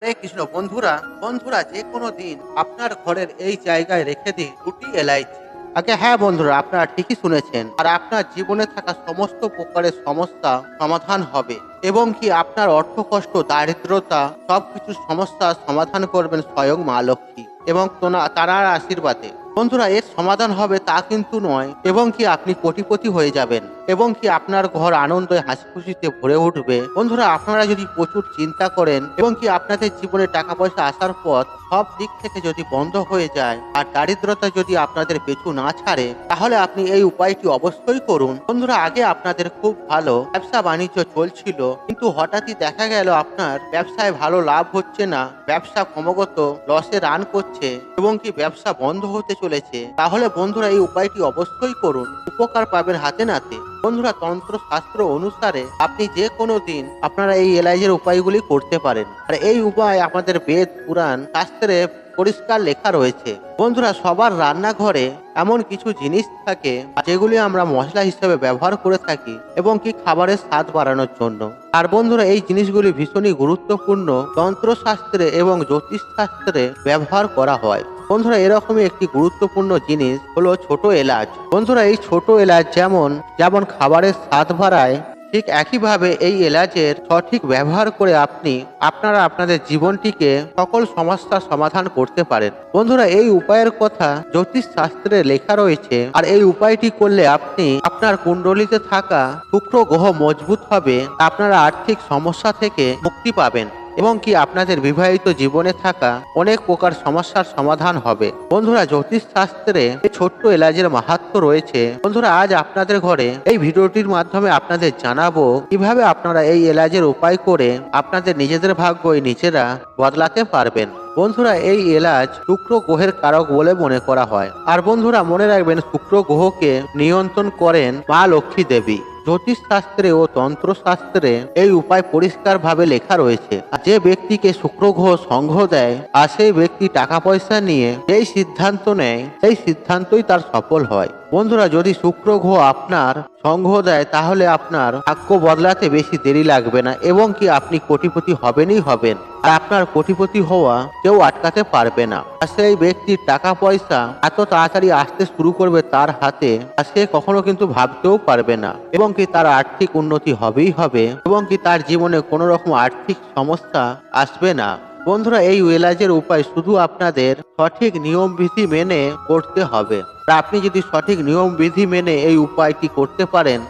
হরে কৃষ্ণ বন্ধুরা, যে কোনো দিন আপনার ঘরের এই জায়গায় রেখে দিন দুটি এলাইচি। হ্যাঁ বন্ধুরা, আপনারা ঠিকই শুনেছেন। আর আপনার জীবনে থাকা সমস্ত প্রকারের সমস্যা সমাধান হবে এবং কি আপনার অর্থ কষ্ট, দারিদ্রতা সবকিছুর সমস্যা সমাধান করবেন স্বয়ং মা লক্ষ্মী এবং তারার আশীর্বাদে। বন্ধুরা, এর সমাধান হবে তা কিন্তু নয় এবং কি আপনি কোটিপতি হয়ে যাবেন এবং কি আপনার ঘর আনন্দে হাসি খুশিতে ভরে উঠবে। বন্ধুরা, আপনারা যদি প্রচুর চিন্তা করেন এবং কি আপনাদের জীবনে টাকা পয়সা আসার পথ সব দিক থেকে যদি বন্ধ হয়ে যায় আর দারিদ্রতা যদি আপনাদের পিছু না ছাড়ে, তাহলে আপনি এই উপায়টি অবশ্যই করুন। বন্ধুরা, আগে আপনাদের খুব ভালো ব্যবসা বাণিজ্য চলছিল, কিন্তু হঠাৎই দেখা গেল আপনার ব্যবসায় ভালো লাভ হচ্ছে না, ব্যবসা ক্রমাগত লসে রান করছে এবং কি ব্যবসা বন্ধ হতে চলেছে। তাহলে বন্ধুরা, এই উপায়টি অবশ্যই করুন, উপকার পাবেন হাতে নাতে। বন্ধুরা, তন্ত্র শাস্ত্র অনুসারে আপনি যে কোনো দিন আপনারা এই এলাইজের উপায়গুলি করতে পারেন। আর এই উপায় আমাদের বেদ পুরাণ শাস্ত্রে পরিষ্কার লেখা রয়েছে। বন্ধুরা, সবার রান্নাঘরে এমন কিছু জিনিস থাকে যেগুলি আমরা মশলা হিসেবে ব্যবহার করে থাকি এবং কি খাবারের স্বাদ বাড়ানোর জন্য। আর বন্ধুরা, এই জিনিসগুলি ভীষণই গুরুত্বপূর্ণ, তন্ত্রশাস্ত্রে এবং জ্যোতিষ শাস্ত্রে ব্যবহার করা হয়। বন্ধুরা, এরকমই একটি গুরুত্বপূর্ণ জিনিস হলো ছোট এলাচ। বন্ধুরা, এই ছোট এলাচ যেমন যেমন খাবারের স্বাদ বাড়ায়, ঠিক একইভাবে এই এলাচের সঠিক ব্যবহার করে আপনারা আপনাদের জীবনটিকে সকল সমস্যার সমাধান করতে পারেন। বন্ধুরা, এই উপায়ের কথা জ্যোতিষ শাস্ত্রে লেখা রয়েছে। আর এই উপায়টি করলে আপনি আপনার কুণ্ডলিতে থাকা শুক্র গ্রহ মজবুত হবে, আপনারা আর্থিক সমস্যা থেকে মুক্তি পাবেন এবং কি আপনাদের বিবাহিত জীবনে থাকা অনেক প্রকার সমস্যার সমাধান হবে। বন্ধুরা, জ্যোতিষ শাস্ত্রে এই ছোট্ট এলাচের মাহাত্ম্য রয়েছে। বন্ধুরা, আজ আপনাদের ঘরে এই ভিডিওটির মাধ্যমে আপনাদের জানাবো কিভাবে আপনারা এই এলাচের উপায় করে আপনাদের নিজেদের ভাগ্যই নিজেরা বদলাতে পারবেন। বন্ধুরা, এই এলাচ শুক্র গ্রহের কারক বলে মনে করা হয়। আর বন্ধুরা, মনে রাখবেন, শুক্র গ্রহকে নিয়ন্ত্রণ করেন মা লক্ষ্মী দেবী। জ্যোতিষ শাস্ত্রে ও তন্ত্র শাস্ত্রে এই উপায় পরিষ্কার ভাবে লেখা রয়েছে। যে ব্যক্তিকে শুক্র গ্রহ সঙ্গ দেয় আর সেই ব্যক্তি টাকা পয়সা নিয়ে যেই সিদ্ধান্ত নেয়, সেই সিদ্ধান্তই তার সফল হয়। বন্ধুরা, যদি শুক্র গ্রহ আপনার সঙ্গ দেয়, তাহলে আপনার ভাগ্য বদলাতে বেশি দেরি লাগবে না এবং কি আপনি কোটিপতি হবেনই হবেন। আর আপনার কোটিপতি হওয়া কেউ আটকাতে পারবে না। আর সেই ব্যক্তির টাকা পয়সা এত তাড়াতাড়ি আসতে শুরু করবে তার হাতে, আর সে কখনো কিন্তু ভাবতেও পারবে না এবং কি তার আর্থিক উন্নতি হবেই হবে এবং কি তার জীবনে কোনো রকম আর্থিক সমস্যা আসবে না। বন্ধুরা, এই এলাচের উপায় শুধু আপনাদের সঠিক নিয়ম বিধি মেনে করতে হবে। আর আপনি যদি সঠিক নিয়ম বিধি মেনে এই উপায়টি করতে পারেন,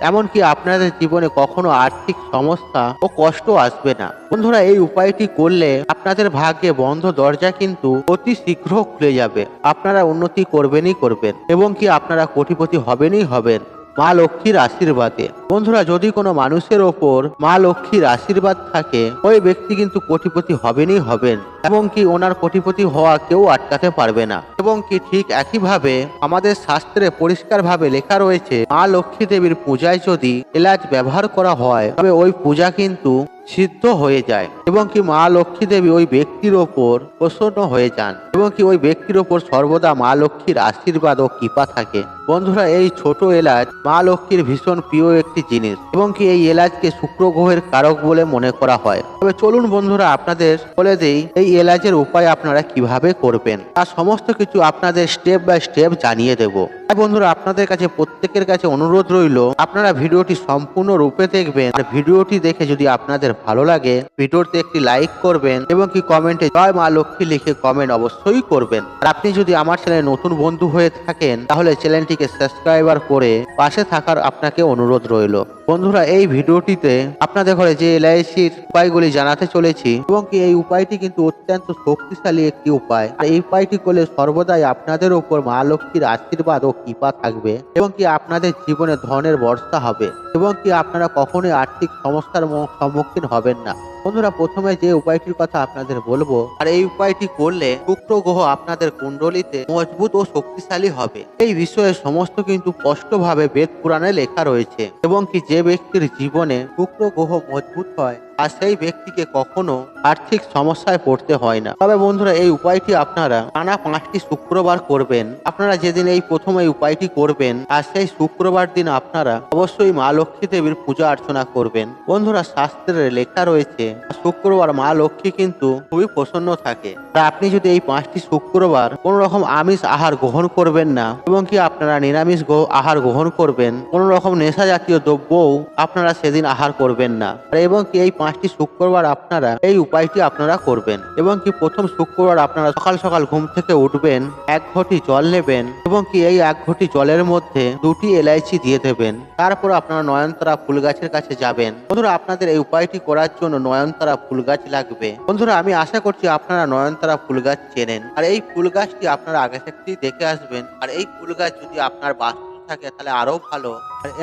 এমনকি আপনাদের জীবনে কখনো আর্থিক সমস্যা ও কষ্ট আসবে না। বন্ধুরা, এই উপায়টি করলে আপনাদের ভাগ্যে বন্ধ দরজা কিন্তু অতি শীঘ্র খুলে যাবে। আপনারা উন্নতি করবেনই করবেন এবং কি আপনারা কোটিপতি হবেনই হবেন মা লক্ষ্মীর আশীর্বাদে। বন্ধুরা, যদি কোনো মানুষের ওপর মা লক্ষ্মীর আশীর্বাদ থাকে, ওই ব্যক্তি কিন্তু কোটিপতি হবেনই হবেন এবং কি ওনার কোটিপতি হওয়া কেউ আটকাতে পারবে না। এবং কি ঠিক একইভাবে আমাদের শাস্ত্রে পরিষ্কার ভাবে লেখা রয়েছে, মা লক্ষ্মী দেবীর পূজায় যদি এলাচ ব্যবহার করা হয়, তবে ওই পূজা কিন্তু সিদ্ধ হয়ে যায় এবং কি মা লক্ষ্মী দেবী ওই ব্যক্তির ওপর প্রসন্ন হয়ে যান এবং কি ওই ব্যক্তির ওপর সর্বদা মা লক্ষ্মীর আশীর্বাদ ও কৃপা থাকে। বন্ধুরা, এই ছোট এলাচ মা লক্ষ্মীর ভীষণ প্রিয় একটি জিনিস এবং কি এই এলাচকে শুক্র গ্রহের কারক বলে মনে করা হয়। তবে চলুন বন্ধুরা, আপনাদের বলে দেই এই এলাচের উপায় আপনারা কিভাবে করবেন, তার সমস্ত কিছু আপনাদের স্টেপ বাই স্টেপ জানিয়ে দেব। বন্ধুরা, আপনাদের কাছে প্রত্যেকের কাছে অনুরোধ রইল, আপনারা ভিডিওটি সম্পূর্ণ রূপে দেখবেন। আর ভিডিওটি দেখে যদি আপনাদের ভালো লাগে, ভিডিওতে একটি লাইক করবেন এবং কি কমেন্টে জয় মা লক্ষ্মী লিখে কমেন্ট অবশ্যই করবেন। আর আপনি যদি আমার চ্যানেলে নতুন বন্ধু হয়ে থাকেন, তাহলে চ্যানেলটিকে সাবস্ক্রাইবার করে পাশে থাকার আপনাকে অনুরোধ রইল। বন্ধুরা, এই ভিডিওটিতে আপনাদের ঘরে যে এলআইসির উপায়গুলি জানাতে চলেছি এবং কি এই উপায়টি কিন্তু অত্যন্ত শক্তিশালী একটি উপায়। আর এই উপায়টি করলে সর্বদাই আপনাদের উপর মা লক্ষ্মীর আশীর্বাদ ও কৃপা থাকবে এবং কি আপনাদের জীবনে ধনের বর্ষা হবে এবং কি আপনারা কখনোই আর্থিক সমস্যার সম্মুখীন হবেন না। বন্ধুরা, প্রথমে যে উপায়টির কথা আপনাদের বলবো, আর এই উপায়টি করলে শুক্র গ্রহ আপনাদের কুণ্ডলিতে মজবুত ও শক্তিশালী হবে। এই বিষয়ে সমস্ত কিন্তু স্পষ্টভাবে বেদ পুরাণে লেখা রয়েছে এবং কি যে ব্যক্তির জীবনে শুক্র গ্রহ মজবুত হয় আর সেই ব্যক্তিকে কখনো আর্থিক সমস্যায় পড়তে হয় না। তবে বন্ধুরা, এই উপায়টি আপনারা টানা 5টি শুক্রবার করবেন। আপনারা যেদিন এই প্রথম এই উপায়টি করবেন, আর সেই শুক্রবার দিন আপনারা অবশ্যই মা লক্ষ্মী দেবীর পূজা অর্চনা করবেন। বন্ধুরা, শাস্ত্রে লেখা রয়েছে, শুক্রবার মা লক্ষ্মী কিন্তু খুবই প্রসন্ন থাকে। আর আপনি যদি এই 5টি শুক্রবার কোন রকম আমিষ আহার গ্রহণ করবেন না এবং কি আপনারা নিরামিষ আহার গ্রহণ করবেন, কোন রকম নেশা জাতীয় দ্রব্যও আপনারা সেদিন আহার করবেন না। এবং কি এই 5টি শুক্রবার আপনারা এই উপায়টি আপনারা করবেন। এবং কি প্রথম শুক্রবার আপনারা সকাল সকাল ঘুম থেকে উঠবেন, 1 ঘটি জল নেবেন এবং কি এই 1 ঘটি জলের মধ্যে 2টি এলাইচি দিয়ে দেবেন। তারপর আপনারা নয়নতারা ফুল গাছের কাছে যাবেন। বন্ধুরা, আপনাদের এই উপায়টি করার জন্য নয়নতারা ফুল গাছ লাগবে। বন্ধুরা, আমি আশা করছি আপনারা নয়নতারা ফুল গাছ চেনেন। আর এই ফুল গাছটি আপনারা আগে থেকেই দেখে আসবেন। আর এই ফুল গাছ যদি আপনার বাস্তু থাকে তাহলে আরো ভালো।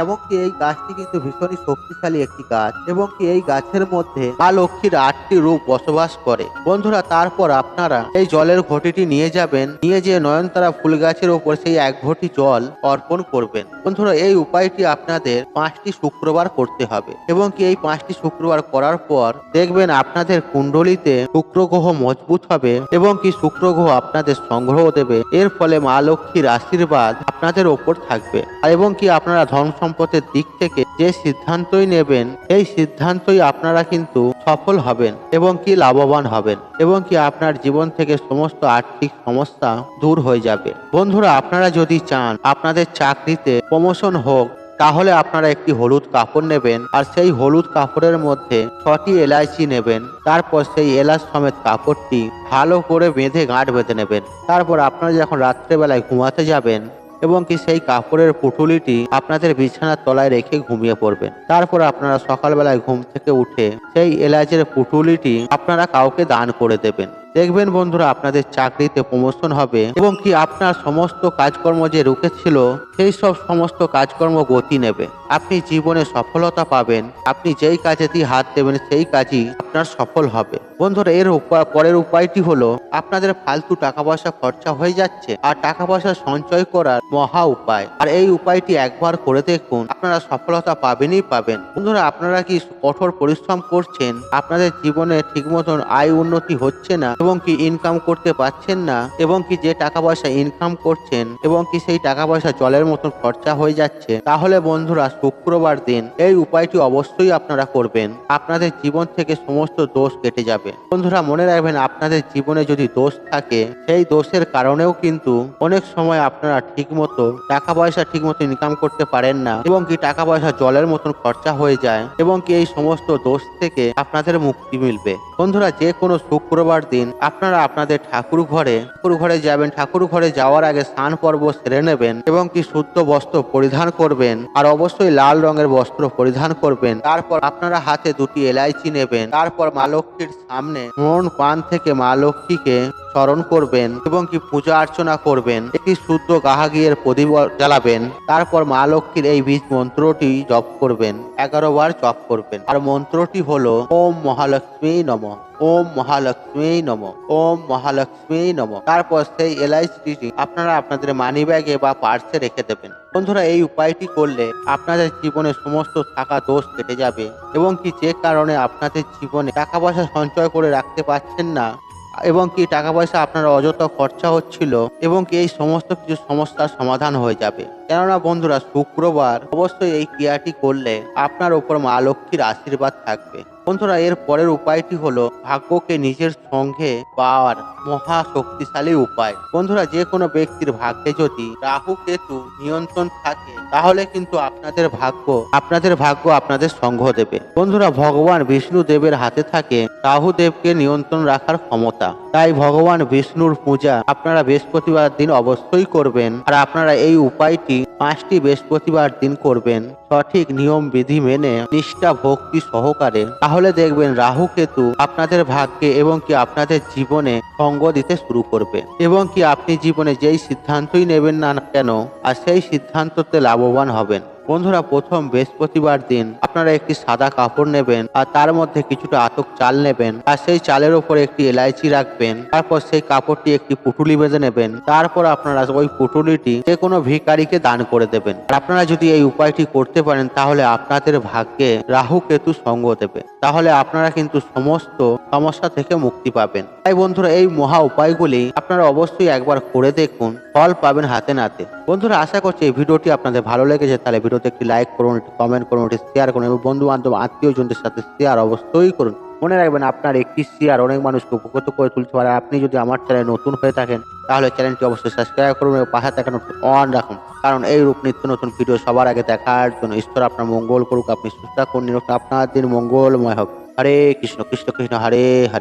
এবং কি এই গাছটি কিন্তু ভীষণই শক্তিশালী একটি গাছ এবং কি এই গাছের মধ্যে মা লক্ষ্মীর 8টি রূপ বসবাস করে। বন্ধুরা, তারপর আপনারা এই জলের ঘটিটি নিয়ে যাবেন, নিয়ে যেয়ে নয়নতারা ফুল গাছের ওপর সেই 1 ঘটি জল অর্পণ করবেন। বন্ধুরা, এই উপায়টি আপনাদের 5টি শুক্রবার করতে হবে এবং কি এই 5টি শুক্রবার করার পর দেখবেন আপনাদের কুণ্ডলিতে শুক্র গ্রহ মজবুত হবে এবং কি শুক্র গ্রহ আপনাদের সংগ্রহ দেবে। এর ফলে মা লক্ষ্মীর আশীর্বাদ আপনাদের ওপর থাকবে। এবং কি আপনারা ধন সম্পদের দিক থেকে যে সিদ্ধান্তই নেবেন এই সিদ্ধান্তই আপনারা কিন্তু সফল হবেন এবং কি লাভবান হবেন এবং কি আপনার জীবন থেকে সমস্ত আর্থিক সমস্যা দূর হয়ে যাবে। বন্ধুরা, আপনারা যদি চান আপনাদের চাকরিতে প্রমোশন হোক তাহলে আপনারা একটি হলুদ কাপড় নেবেন আর সেই হলুদ কাপড়ের মধ্যে 6টি এলাইচি নেবেন। তারপর সেই এলাচ সমেত কাপড়টি ভালো করে বেঁধে গাঁট বেঁধে নেবেন। তারপর আপনারা যখন রাত্রেবেলায় ঘুমাতে যাবেন এবং কি সেই কাপড়ের পুটুলিটি আপনাদের বিছানার তলায় রেখে ঘুমিয়ে পড়বেন। তারপর আপনারা সকালবেলায় ঘুম থেকে উঠে সেই এলাচের পুটুলিটি আপনারা কাউকে দান করে দেবেন। দেখবেন বন্ধুরা, আপনাদের চাকরিতে প্রমোশন হবে এবং কি আপনার সমস্ত কাজকর্ম যে রুকেছিল সেই সব সমস্ত কাজকর্ম গতি নেবে। আপনি জীবনে সফলতা পাবেন। আপনি যেই কাজে দিয়ে হাত দেবেন সেই কাজই আপনার সফল হবে। বন্ধুরা, এর পরের উপায়টি হলো আপনাদের ফালতু টাকা পয়সা খরচা হয়ে যাচ্ছে আর টাকা পয়সা সঞ্চয় করার মহা উপায়। আর এই উপায়টি একবার করে দেখুন, আপনারা সফলতা পাবেনই পাবেন। বন্ধুরা, আপনারা কি কঠোর পরিশ্রম করছেন, আপনাদের জীবনে ঠিক মতন আয় উন্নতি হচ্ছে না এবং কি ইনকাম করতে পারছেন না এবং কি যে টাকা পয়সা ইনকাম করছেন এবং কি সেই টাকা পয়সা জলের মতন খরচা হয়ে যাচ্ছে, তাহলে বন্ধুরা শুক্রবার দিন এই উপায়টি অবশ্যই আপনারা করবেন। আপনাদের জীবন থেকে সমস্ত দোষ কেটে যাবে। বন্ধুরা, মনে রাখবেন, আপনাদের জীবনে যদি দোষ থাকে সেই দোষের কারণেও কিন্তু অনেক সময় আপনারা ঠিক মতো টাকা পয়সা ঠিক মতো ইনকাম করতে পারেন না এবং কি টাকা পয়সা জলের মতন খরচা হয়ে যায় এবং কি এই সমস্ত দোষ থেকে আপনাদের মুক্তি মিলবে। বন্ধুরা, যে কোনো শুক্রবার দিন আপনারা আপনাদের ঠাকুর ঘরে যাবেন। ঠাকুর ঘরে যাওয়ার আগে স্নান পর্ব সেরে নেবেন এবং কি শুদ্ধ বস্ত্র পরিধান করবেন আর অবশ্যই লাল রঙের বস্ত্র পরিধান করবেন। তারপর আপনারা হাতে 2টি এলাইচি নেবেন। তারপর মা লক্ষ্মীর সামনে মন পান থেকে মা লক্ষ্মীকে স্মরণ করবেন এবং কি পূজা অর্চনা করবেন। একটি শুদ্ধ গাহা ঘিয়ের প্রদীপ জ্বালাবেন। তারপর মা লক্ষ্মীর এই বীজ মন্ত্রটি জপ করবেন, 11 বার জপ করবেন। আর মন্ত্রটি হলো ওম মহালক্ষ্মী নমঃ, ওম মহালক্ষ্মী নমঃ, ওম মহালক্ষ্মী নমঃ। তারপর সেই এলাইচিটি আপনারা আপনাদের মানি ব্যাগে বা পার্সে রেখে দেবেন। বন্ধুরা, এই উপায়টি করলে আপনাদের জীবনে সমস্ত টাকা দোষ কেটে যাবে এবং কি যে কারণে আপনাদের জীবনে টাকা পয়সা সঞ্চয় করে রাখতে পারছেন না এবং কি টাকা পয়সা আপনার অযথা খরচা হচ্ছিল এবং কি এই সমস্ত কিছু সমস্যার সমাধান হয়ে যাবে। কেননা বন্ধুরা, শুক্রবার অবশ্যই এই ক্রিয়াটি করলে আপনার উপর মা লক্ষ্মীর আশীর্বাদ থাকবে। বন্ধুরা, এর পরের উপায়টি হলো ভাগ্যকে নিজের সঙ্গে পাওয়ার মহা শক্তিশালী উপায়। বন্ধুরা, যে কোনো ব্যক্তির ভাগ্যে যদি রাহু কেতু নিয়ন্ত্রণ থাকে তাহলে কিন্তু আপনাদের ভাগ্য আপনাদের সঙ্গ দেবে। বন্ধুরা, ভগবান বিষ্ণু দেবের হাতে থাকে রাহু দেবকে নিয়ন্ত্রণ রাখার ক্ষমতা। তাই ভগবান বিষ্ণুর পূজা আপনারা বৃহস্পতিবার দিন অবশ্যই করবেন। আর আপনারা এই উপায়টি 5টি বৃহস্পতিবার দিন করবেন সঠিক নিয়ম বিধি মেনে নিষ্ঠা ভক্তি সহকারে। তাহলে দেখবেন রাহু কেতু আপনাদের ভাগ্যে এবং কি আপনাদের জীবনে সঙ্গ দিতে শুরু করবে এবং কি আপনি জীবনে যেই সিদ্ধান্তই নেবেন না কেন আর সেই সিদ্ধান্ততে লাভবান হবেন। বন্ধুরা, প্রথম বৃহস্পতিবার দিন আপনারা একটি সাদা কাপড় নেবেন আর তার মধ্যে কিছুটা আতক চাল নেবেন আর সেই চালের উপর একটি এলাইচি রাখবেন। তারপর সেই কাপড়টি একটি পুটুলি বেঁধে নেবেন। তারপর আপনারা ওই পুটুলিটি যে কোনো ভিখারিকে দান করে দেবেন। আপনারা যদি এই উপায়টি করতে পারেন তাহলে আপনাদের ভাগ্যে রাহু কেতু সঙ্গ দেবে। তাহলে আপনারা কিন্তু সমস্ত সমস্যা থেকে মুক্তি পাবেন। তাই বন্ধুরা, এই মহা উপায়গুলি আপনারা অবশ্যই একবার করে দেখুন, ফল পাবেন হাতে নাতে। বন্ধুরা, আশা করছি এই ভিডিওটি আপনাদের ভালো লেগেছে। তাহলে ভিডিওতে একটি লাইক করুন, একটি কমেন্ট করুন, একটি শেয়ার করুন এবং বন্ধু বান্ধব আত্মীয় জনদের সাথে শেয়ার অবশ্যই করুন। মনে রাখবেন, আপনার একটি শেয়ার অনেক মানুষকে উপকৃত করে তুলতে পারে। আপনি যদি আমার চ্যানেলে নতুন হয়ে থাকেন তাহলে চ্যানেলটি অবশ্যই সাবস্ক্রাইব করুন এবং পাশে থাকা অন রাখুন, কারণ এই রূপ নিত্য নতুন ভিডিও সবার আগে দেখার জন্য। ঈশ্বর আপনার মঙ্গল করুক, আপনি সুস্থ থাকুন, আপনার দিন মঙ্গলময় হোক। হরে কৃষ্ণ কৃষ্ণ কৃষ্ণ হরে হরে।